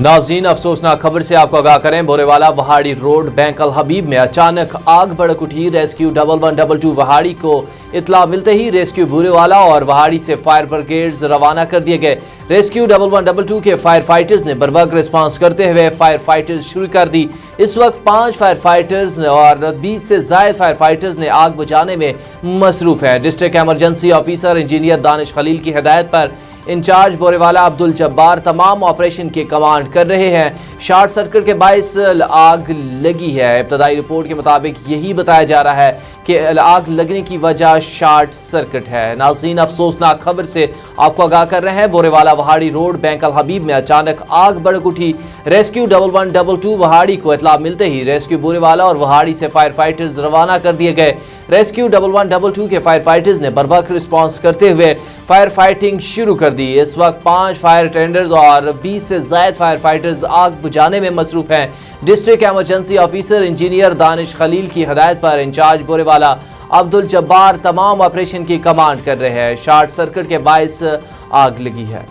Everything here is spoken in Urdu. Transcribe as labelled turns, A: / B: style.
A: ناظرین افسوسناک خبر سے آپ کو آگاہ کریں، بورےوالا وہاڑی روڈ بینک الحبیب میں اچانک آگ بھڑک اٹھی۔ ریسکیو 1112 وہاڑی کو اطلاع ملتے ہی ریسکیو بورےوالا اور وہاڑی سے فائر بریگیڈز روانہ کر دیے گئے۔ ریسکیو 1112 کے فائر فائٹرز نے بروقت رسپانس کرتے ہوئے فائر فائٹرز شروع کر دی۔ اس وقت 5 فائر فائٹرز اور 20 سے زائد فائر فائٹرز نے آگ بجھانے میں مصروف ہیں۔ ڈسٹرکٹ ایمرجنسی آفیسر انجینئر دانش خلیل کی ہدایت پر انچارج بورےوالا عبدالجبار تمام آپریشن کے کمانڈ کر رہے ہیں۔ شارٹ سرکٹ کے باعث آگ لگی ہے۔ ابتدائی رپورٹ کے مطابق یہی بتایا جا رہا ہے کہ آگ لگنے کی وجہ شارٹ سرکٹ ہے۔ ناظرین افسوسناک خبر سے آپ کو آگاہ کر رہے ہیں، بورےوالا وہاڑی روڈ بینک الحبیب میں اچانک آگ بھڑک اٹھی۔ ریسکیو 1112 وہاڑی کو اطلاع ملتے ہی ریسکیو بورےوالا اور وہاڑی سے فائر فائٹرز روانہ کر دیے گئے۔ ریسکیو 1112 کے فائر فائٹرز نے بروقت رسپانس کرتے ہوئے فائر فائٹنگ شروع کر دی۔ اس وقت 5 فائر ٹینڈرز اور 20 سے زائد فائر فائٹرز آگ بجھانے میں مصروف ہیں۔ ڈسٹرکٹ ایمرجنسی آفیسر انجینئر دانش خلیل کی ہدایت پر انچارج بورےوالا عبدالجبار تمام آپریشن کی کمانڈ کر رہے ہیں۔ شارٹ سرکٹ کے باعث آگ لگی ہے۔